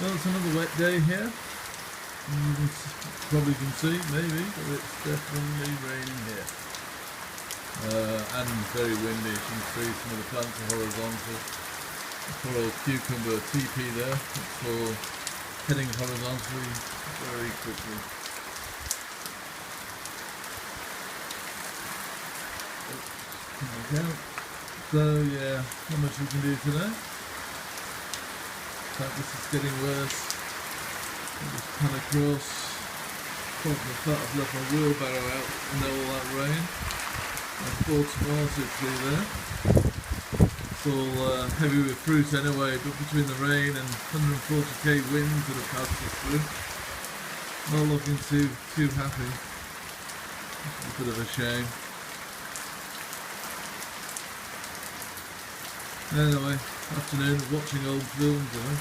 Well, it's another wet day here. You probably can see, maybe, but it's definitely raining here. And very windy. As you can see, some of the plants are horizontal. The poor old cucumber TP there, it's all heading horizontally very quickly. Okay. So yeah, not much we can do today. In fact, this is getting worse. I just pan across. Probably the fact I've left my wheelbarrow out in all that rain. I bought tomato tree there. It's all heavy with fruit anyway, but between the rain and 140k winds that have passed us through, not looking too happy. It's a bit of a shame. Anyway, afternoon of watching old films, you know.